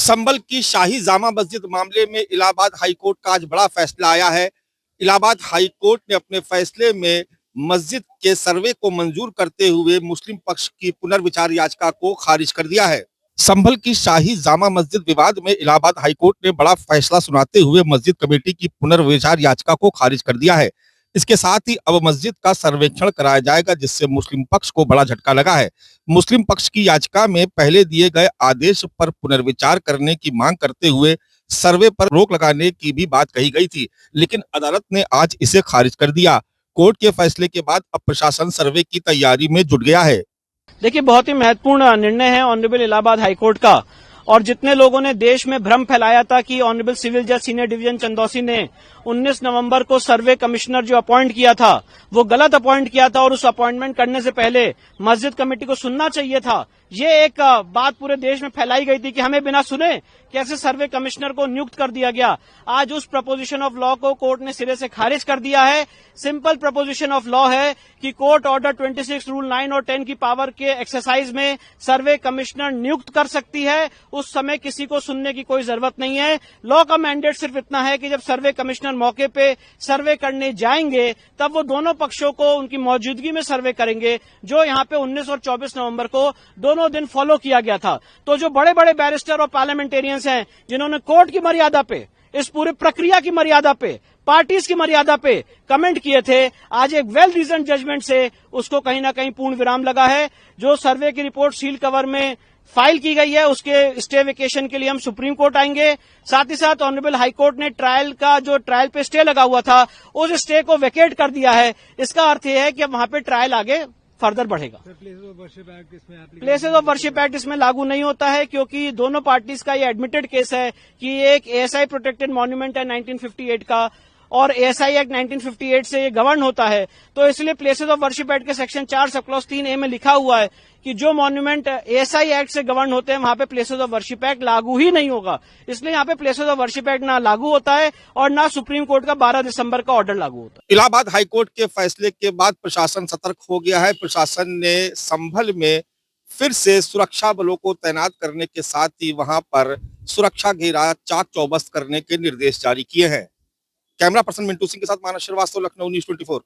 संभल की शाही जामा मस्जिद मामले में इलाहाबाद हाई कोर्ट का आज बड़ा फैसला आया है। इलाहाबाद हाई कोर्ट ने अपने फैसले में मस्जिद के सर्वे को मंजूर करते हुए मुस्लिम पक्ष की पुनर्विचार याचिका को खारिज कर दिया है। संभल की शाही जामा मस्जिद विवाद में इलाहाबाद हाई कोर्ट ने बड़ा फैसला सुनाते हुए मस्जिद कमेटी की पुनर्विचार याचिका को खारिज कर दिया है। इसके साथ ही अब मस्जिद का सर्वेक्षण कराया जाएगा, जिससे मुस्लिम पक्ष को बड़ा झटका लगा है। मुस्लिम पक्ष की याचिका में पहले दिए गए आदेश पर पुनर्विचार करने की मांग करते हुए सर्वे पर रोक लगाने की भी बात कही गई थी, लेकिन अदालत ने आज इसे खारिज कर दिया। कोर्ट के फैसले के बाद अब प्रशासन सर्वे की तैयारी में जुट गया है। देखिए, बहुत ही महत्वपूर्ण निर्णय है ऑनरेबल इलाहाबाद हाईकोर्ट का। और जितने लोगों ने देश में भ्रम फैलाया था कि ऑनरेबल सिविल जज सीनियर डिवीजन चंदौसी ने 19 नवंबर को सर्वे कमिश्नर जो अपॉइंट किया था वो गलत अपॉइंट किया था और उस अपॉइंटमेंट करने से पहले मस्जिद कमेटी को सुनना चाहिए था, ये एक बात पूरे देश में फैलाई गई थी कि हमें बिना सुने कैसे सर्वे कमिश्नर को नियुक्त कर दिया गया। आज उस प्रपोजिशन ऑफ लॉ को कोर्ट ने सिरे से खारिज कर दिया है। सिंपल प्रपोजिशन ऑफ लॉ है कि कोर्ट ऑर्डर 26 रूल 9 और 10 की पावर के एक्सरसाइज में सर्वे कमिश्नर नियुक्त कर सकती है। उस समय किसी को सुनने की कोई जरूरत नहीं है। लॉ का मैंडेट सिर्फ इतना है कि जब सर्वे कमिश्नर मौके पे सर्वे करने जाएंगे तब वो दोनों पक्षों को उनकी मौजूदगी में सर्वे करेंगे, जो यहाँ पे 19 और 24 नवंबर को दोनों दिन फॉलो किया गया था। तो जो बड़े बड़े बैरिस्टर और पार्लियामेंटेरियंस हैं जिन्होंने कोर्ट की मर्यादा पे, इस पूरी प्रक्रिया की मर्यादा पे, पार्टीज की मर्यादा पे कमेंट किए थे, आज एक वेल रीजन जजमेंट से उसको कहीं ना कहीं पूर्ण विराम लगा है। जो सर्वे की रिपोर्ट सील कवर में फाइल की गई है उसके स्टे वेकेशन के लिए हम सुप्रीम कोर्ट आएंगे। साथ ही साथ ऑनरेबल हाई कोर्ट ने ट्रायल पे स्टे लगा हुआ था उस स्टे को वेकेट कर दिया है। इसका अर्थ यह है कि अब वहां पे ट्रायल आगे फर्दर बढ़ेगा। प्लेसेस ऑफ वर्शिप एक्ट इसमें लागू नहीं होता है, क्योंकि दोनों पार्टीज का ये एडमिटेड केस है कि एक एएसआई प्रोटेक्टेड मॉन्यूमेंट है 1958 का और एएसआई एक्ट 1958 से ये गवर्न होता है। तो इसलिए प्लेसेस ऑफ वर्शिप एक्ट के सेक्शन 4 सब क्लॉज 3A में लिखा हुआ है कि जो मॉन्यूमेंट एएसआई एक्ट से गवर्न होते हैं वहां पे प्लेसेस ऑफ वर्शिप एक्ट लागू ही नहीं होगा। इसलिए यहाँ पे प्लेसेस ऑफ वर्शिप एक्ट ना लागू होता है और ना सुप्रीम कोर्ट का 12 दिसंबर का ऑर्डर लागू होता है। इलाहाबाद हाईकोर्ट के फैसले के बाद प्रशासन सतर्क हो गया है। प्रशासन ने संभल में फिर से सुरक्षा बलों को तैनात करने के साथ ही वहां पर सुरक्षा घेरा चाक चौबंद करने के निर्देश जारी किए हैं। कैमरा पर्सन मिंटू सिंह के साथ मानस श्रीवास्तव, लखनऊ न्यूज़ 24।